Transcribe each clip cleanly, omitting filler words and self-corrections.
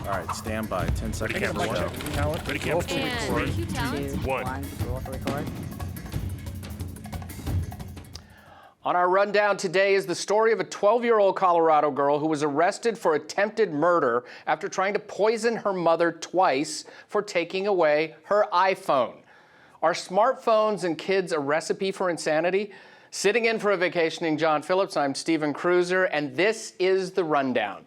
All right, stand by. 10 seconds. Camera to one. go. Talent. Ready, camera two. And cue talent. 2, 1. Roll for record. On our rundown today is the story of a 12-year-old Colorado girl who was arrested for attempted murder after trying to poison her mother twice for taking away her iPhone. Are smartphones and kids a recipe for insanity? Sitting in for a vacationing John Phillips, I'm Stephen Cruiser, and this is the rundown.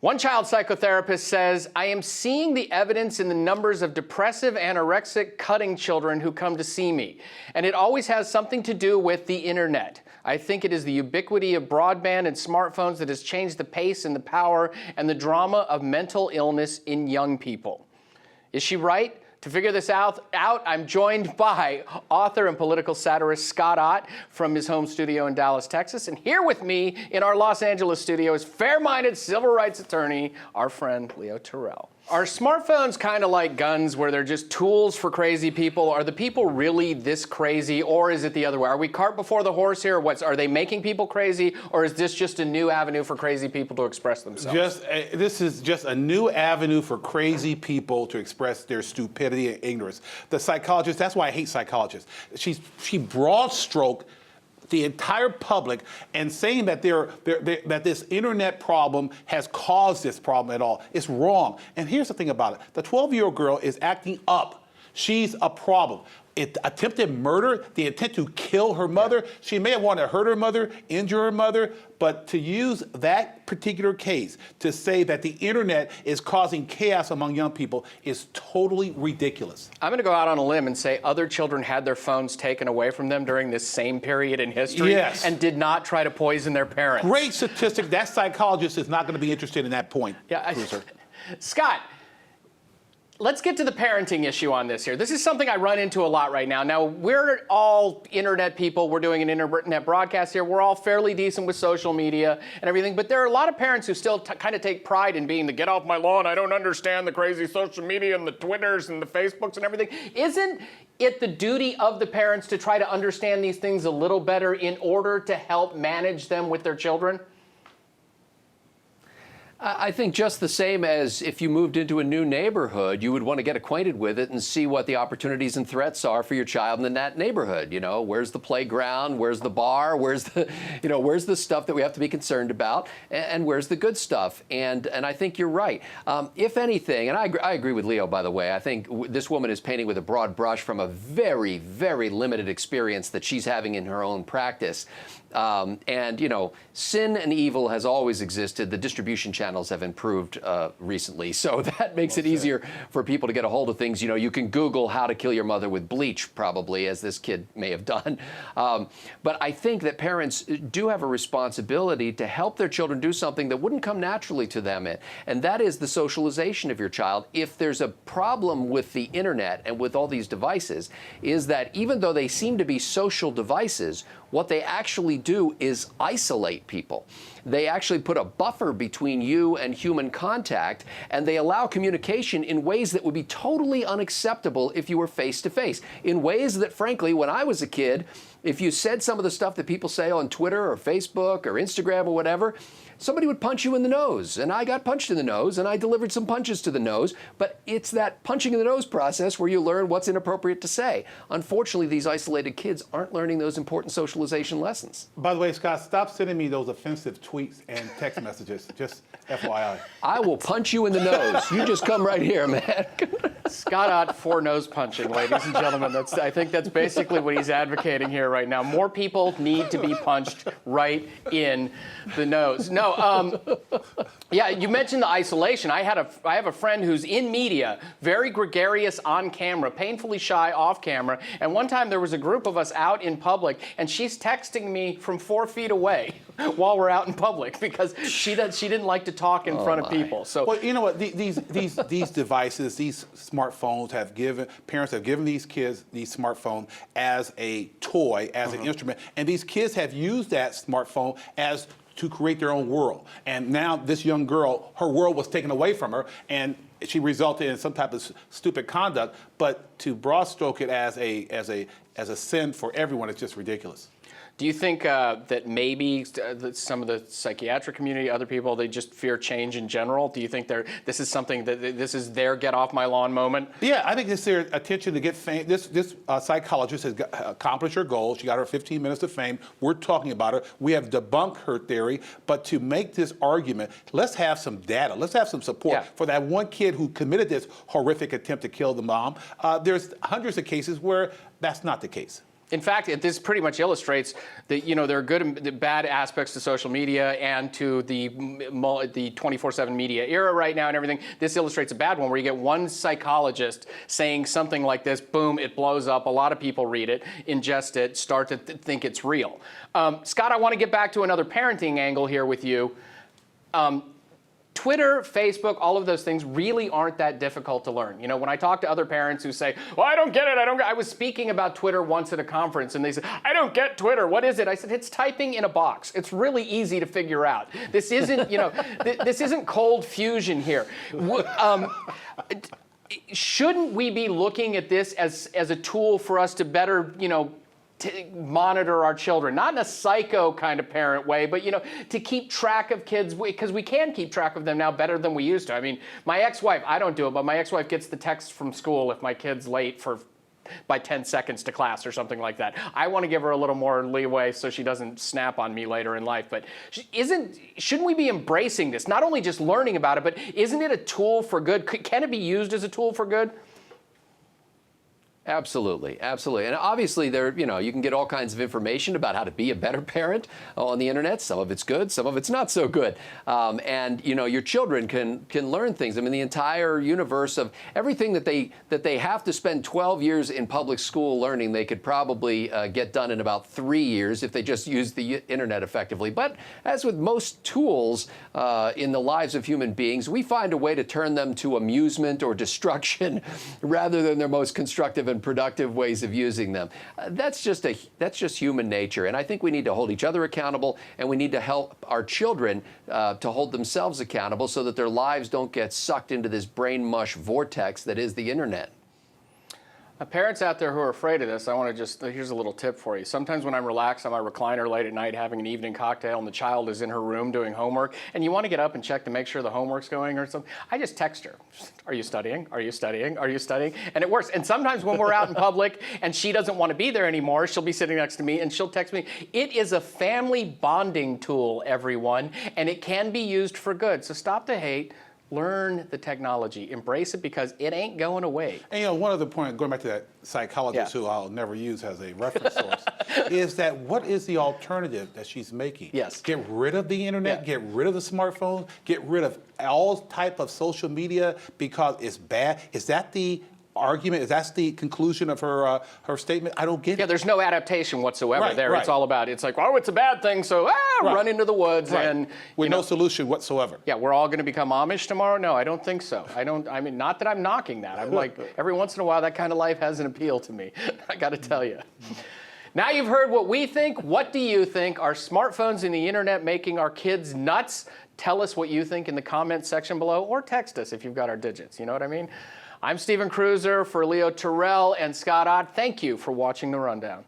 One child psychotherapist says, I am seeing the evidence in the numbers of depressive, anorexic, cutting children who come to see me. And it always has something to do with the internet. I think it is the ubiquity of broadband and smartphones that has changed the pace and the power and the drama of mental illness in young people. Is she right? To figure this out, I'm joined by author and political satirist Scott Ott from his home studio in Dallas, Texas. And here with me in our Los Angeles studio is fair-minded civil rights attorney, our friend Leo Terrell. Are smartphones kind of like guns where they're just tools for crazy people? Are the people really this crazy, or is it the other way? Are we cart before the horse here? Are they making people crazy, or is this just a new avenue for crazy people to express themselves? This is just a new avenue for crazy people to express their stupidity and ignorance. The psychologist, that's why I hate psychologists. She broad stroke the entire public and saying that that this internet problem has caused this problem at all. It's wrong. And here's the thing about it. The 12-year-old girl is acting up. She's a problem. Attempted murder, the intent to kill her mother. She may have wanted to hurt her mother, injure her mother, but to use that particular case to say that the internet is causing chaos among young people is totally ridiculous. I'm going to go out on a limb and say other children had their phones taken away from them during this same period in history and did not try to poison their parents. Great statistic. That psychologist is not going to be interested in that point. Yeah, Scott, let's get to the parenting issue on this here. This is something I run into a lot right now. Now, we're all internet people. We're doing an internet broadcast here. We're all fairly decent with social media and everything. But there are a lot of parents who still kind of take pride in being the get off my lawn, I don't understand the crazy social media and the Twitters and the Facebooks and everything. Isn't it the duty of the parents to try to understand these things a little better in order to help manage them with their children? I think just the same as if you moved into a new neighborhood, you would want to get acquainted with it and see what the opportunities and threats are for your child in that neighborhood. You know, where's the playground? Where's the bar? Where's the, where's the stuff that we have to be concerned about? And where's the good stuff? And I think you're right. If anything, and I agree with Leo, by the way, I think this woman is painting with a broad brush from a very, very limited experience that she's having in her own practice. Sin and evil has always existed. The distribution channels have improved recently, so that makes it easier for people to get a hold of things. You can Google how to kill your mother with bleach, probably, as this kid may have done. But I think that parents do have a responsibility to help their children do something that wouldn't come naturally to them, and that is the socialization of your child. If there's a problem with the internet and with all these devices, is that even though they seem to be social devices, what they actually do is isolate people. They actually put a buffer between you and human contact, and they allow communication in ways that would be totally unacceptable if you were face to face. In ways that, frankly, when I was a kid, if you said some of the stuff that people say on Twitter or Facebook or Instagram or whatever, somebody would punch you in the nose, and I got punched in the nose, and I delivered some punches to the nose, but it's that punching in the nose process where you learn what's inappropriate to say. Unfortunately, these isolated kids aren't learning those important socialization lessons. By the way, Scott, stop sending me those offensive tweets and text messages, just FYI. I will punch you in the nose. You just come right here, man. Scott Ott for nose punching, ladies and gentlemen. I think that's basically what he's advocating here right now. More people need to be punched right in the nose. No, yeah, you mentioned the isolation. I have a friend who's in media, very gregarious on camera, painfully shy off camera. And one time there was a group of us out in public, and she's texting me from 4 feet away while we're out in public because she didn't like to talk in front of people. So, well, you know what? These devices, these smartphones parents have given these kids these smartphones as a toy, as an instrument, and these kids have used that smartphone as to create their own world. And now this young girl, her world was taken away from her, and she resulted in some type of stupid conduct. But to broad stroke it as a sin for everyone is just ridiculous. Do you think that maybe that some of the psychiatric community, other people, they just fear change in general? Do you think this is something that this is their get off my lawn moment? Yeah, I think it's their attention to get fame. This psychologist has accomplished her goal. She got her 15 minutes of fame. We're talking about her. We have debunked her theory. But to make this argument, let's have some data. Let's have some support for that one kid who committed this horrific attempt to kill the mom. There's hundreds of cases where that's not the case. In fact, this pretty much illustrates that there are good and bad aspects to social media and to the 24/7 media era right now and everything. This illustrates a bad one where you get one psychologist saying something like this, boom, it blows up. A lot of people read it, ingest it, start to think it's real. Scott, I want to get back to another parenting angle here with you. Twitter, Facebook, all of those things really aren't that difficult to learn. When I talk to other parents who say, well, I don't get it, I was speaking about Twitter once at a conference and they said, I don't get Twitter, what is it? I said, it's typing in a box. It's really easy to figure out. This isn't, this isn't cold fusion here. Shouldn't we be looking at this as a tool for us to better, to monitor our children, not in a psycho kind of parent way, but to keep track of kids, because we can keep track of them now better than we used to. I mean, my ex-wife, I don't do it, but my ex-wife gets the text from school if my kid's late by 10 seconds to class or something like that. I want to give her a little more leeway so she doesn't snap on me later in life. But shouldn't we be embracing this? Not only just learning about it, but isn't it a tool for good? Can it be used as a tool for good? Absolutely, absolutely. And obviously you can get all kinds of information about how to be a better parent on the internet. Some of it's good, some of it's not so good. And your children can learn things. I mean, the entire universe of everything that they have to spend 12 years in public school learning, they could probably get done in about 3 years if they just use the internet effectively. But as with most tools in the lives of human beings, we find a way to turn them to amusement or destruction rather than their most constructive and productive ways of using them. That's just human nature, and I think we need to hold each other accountable, and we need to help our children to hold themselves accountable so that their lives don't get sucked into this brain mush vortex that is the internet. Parents out there who are afraid of this, here's a little tip for you. Sometimes when I'm relaxed on my recliner late at night having an evening cocktail and the child is in her room doing homework and you want to get up and check to make sure the homework's going or something, I just text her. Are you studying? Are you studying? Are you studying? And it works. And sometimes when we're out in public and she doesn't want to be there anymore, she'll be sitting next to me and she'll text me. It is a family bonding tool, everyone, and it can be used for good. So stop the hate. Learn the technology, embrace it because it ain't going away. And one other point, going back to that psychologist who I'll never use as a reference source, is that what is the alternative that she's making? Yes. Get rid of the internet, get rid of the smartphone, get rid of all type of social media because it's bad. Is that the argument? Is that the conclusion of her statement? I don't get it. Yeah, there's no adaptation whatsoever there. Right. It's all about, it's like, oh, it's a bad thing, so run into the woods. And with no solution whatsoever. Yeah, we're all going to become Amish tomorrow? No, I don't think so. I mean, not that I'm knocking that. I'm like, every once in a while, that kind of life has an appeal to me. I got to tell you. Now you've heard what we think. What do you think? Are smartphones and the internet making our kids nuts? Tell us what you think in the comments section below, or text us if you've got our digits. You know what I mean? I'm Stephen Cruiser for Leo Terrell and Scott Ott. Thank you for watching The Rundown.